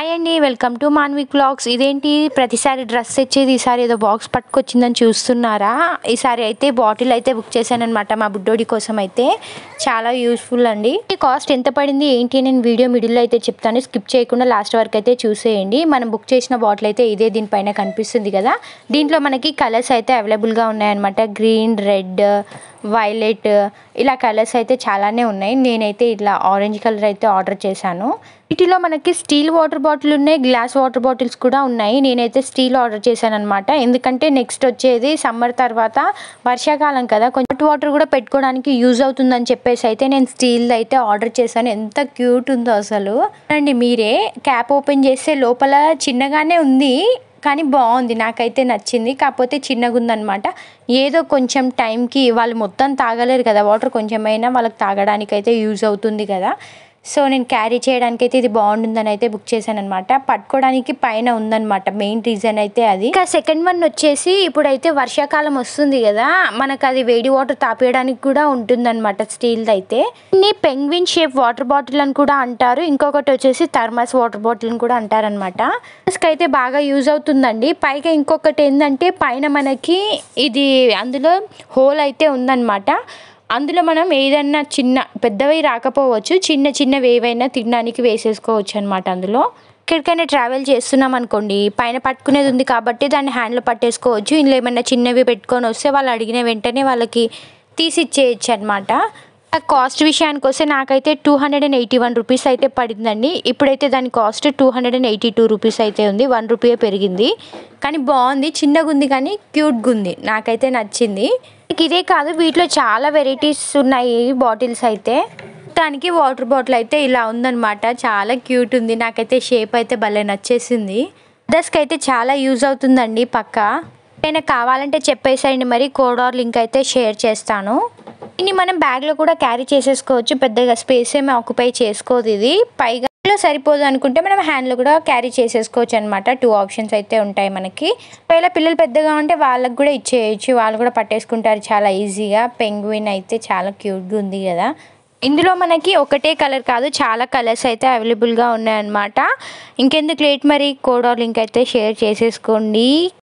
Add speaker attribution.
Speaker 1: Hi అండి, welcome to Manvik vlogs. ఇదేంటి ప్రతిసారి డ్రెస్ తెచ్చేది, ఈసారి ఏదో బాక్స్ పట్టుకొచ్చిందని చూస్తున్నారా? ఈసారి అయితే బాటిల్ అయితే బుక్ చేశాను అనమాట మా బుడ్డోడి కోసం. అయితే చాలా యూస్ఫుల్ అండి. కాస్ట్ ఎంత పడింది ఏంటి నేను వీడియో మిడిల్లో అయితే చెప్తాను, స్కిప్ చేయకుండా లాస్ట్ వరకు అయితే చూసేయండి. మనం బుక్ చేసిన బాటిల్ అయితే ఇదే, దీనిపైన కనిపిస్తుంది కదా. దీంట్లో మనకి కలర్స్ అయితే అవైలబుల్గా ఉన్నాయన్నమాట. గ్రీన్, రెడ్, వైలెట్ ఇలా కలర్స్ అయితే చాలానే ఉన్నాయి. నేనైతే ఇట్లా ఆరెంజ్ కలర్ అయితే ఆర్డర్ చేశాను. వీటిలో మనకి స్టీల్ వాటర్ బాటిల్ ఉన్నాయి, గ్లాస్ వాటర్ బాటిల్స్ కూడా ఉన్నాయి. నేనైతే స్టీల్ ఆర్డర్ చేశాను అనమాట. ఎందుకంటే నెక్స్ట్ వచ్చేది సమ్మర్ తర్వాత వర్షాకాలం కదా, కొంచెం వాటర్ కూడా పెట్టుకోవడానికి యూజ్ అవుతుందని చెప్పేసి అయితే నేను స్టీల్ అయితే ఆర్డర్ చేశాను. ఎంత క్యూట్ ఉందో అసలు అండి. మీరే క్యాప్ ఓపెన్ చేస్తే లోపల చిన్నగానే ఉంది కానీ బాగుంది, నాకైతే నచ్చింది. కాకపోతే చిన్నగా ఉందన్నమాట. ఏదో కొంచెం టైంకి వాళ్ళు మొత్తం తాగలేరు కదా, వాటర్ కొంచెమైనా వాళ్ళకి తాగడానికి అయితే యూజ్ అవుతుంది కదా. సో నేను క్యారీ చేయడానికి అయితే ఇది బాగుంటుందని అయితే బుక్ చేశాను అనమాట. పట్టుకోవడానికి పైన ఉందన్నమాట, మెయిన్ రీజన్ అయితే అది. ఇంకా సెకండ్ వన్ వచ్చేసి ఇప్పుడైతే వర్షాకాలం వస్తుంది కదా, మనకు అది వేడి వాటర్ తాపేయడానికి కూడా ఉంటుందన్నమాట స్టీల్ది అయితే. దీన్ని పెంగ్విన్ షేప్ వాటర్ బాటిల్ అని కూడా అంటారు. ఇంకొకటి వచ్చేసి థర్మాస్ వాటర్ బాటిల్ అని కూడా అంటారనమాట. అయితే బాగా యూజ్ అవుతుందండి. పైగా ఇంకొకటి ఏంటంటే పైన మనకి ఇది అందులో హోల్ అయితే ఉందన్నమాట. అందులో మనం ఏదన్నా చిన్న పెద్దవి రాకపోవచ్చు, చిన్న చిన్నవి ఏవైనా తినడానికి వేసేసుకోవచ్చు అనమాట. అందులో ఎక్కడికైనా ట్రావెల్ చేస్తున్నాం అనుకోండి, పైన పట్టుకునేది ఉంది కాబట్టి దాన్ని హ్యాండ్లో పట్టేసుకోవచ్చు. ఇందులో ఏమైనా చిన్నవి పెట్టుకొని వస్తే వాళ్ళు అడిగిన వెంటనే వాళ్ళకి తీసి ఇచ్చేయచ్చు అనమాట. కాస్ట్ విషయానికి వస్తే నాకైతే 281 రూపీస్ అయితే పడిందండి. ఇప్పుడైతే దాని కాస్ట్ 282 రూపీస్ అయితే ఉంది, 1 రూపీయే పెరిగింది. కానీ బాగుంది, చిన్నగా ఉంది కానీ క్యూట్గా ఉంది, నాకైతే నచ్చింది. ఇదే కాదు, వీటిలో చాలా వెరైటీస్ ఉన్నాయి బాటిల్స్ అయితే. దానికి వాటర్ బాటిల్ అయితే ఇలా ఉందన్నమాట, చాలా క్యూట్ ఉంది. నాకైతే షేప్ అయితే భలే నచ్చేసింది. అదర్స్కి అయితే చాలా యూజ్ అవుతుందండి పక్క. ఏమైనా కావాలంటే చెప్పేసేయండి, మరి కోడ్ ఆర్ లింక్ అయితే షేర్ చేస్తాను. దీన్ని మనం బ్యాగ్లో కూడా క్యారీ చేసేసుకోవచ్చు, పెద్దగా స్పేస్ ఏమి ఆక్యుపై చేసుకోదు ఇది. పైగా సరిపోదు అనుకుంటే మనం హ్యాండ్లో కూడా క్యారీ చేసేసుకోవచ్చు అనమాట. 2 ఆప్షన్స్ అయితే ఉంటాయి మనకి. ఒకవేళ పిల్లలు పెద్దగా ఉంటే వాళ్ళకి కూడా ఇచ్చేయచ్చు, వాళ్ళు కూడా పట్టేసుకుంటారు చాలా ఈజీగా. పెంగ్విన్ అయితే చాలా క్యూట్గా ఉంది కదా. ఇందులో మనకి ఒకటే కలర్ కాదు, చాలా కలర్స్ అయితే అవైలబుల్గా ఉన్నాయన్నమాట. ఇంకెందుకు లేట్, మరి కోడ్ ఆర్ లింక్ అయితే షేర్ చేసేసుకోండి.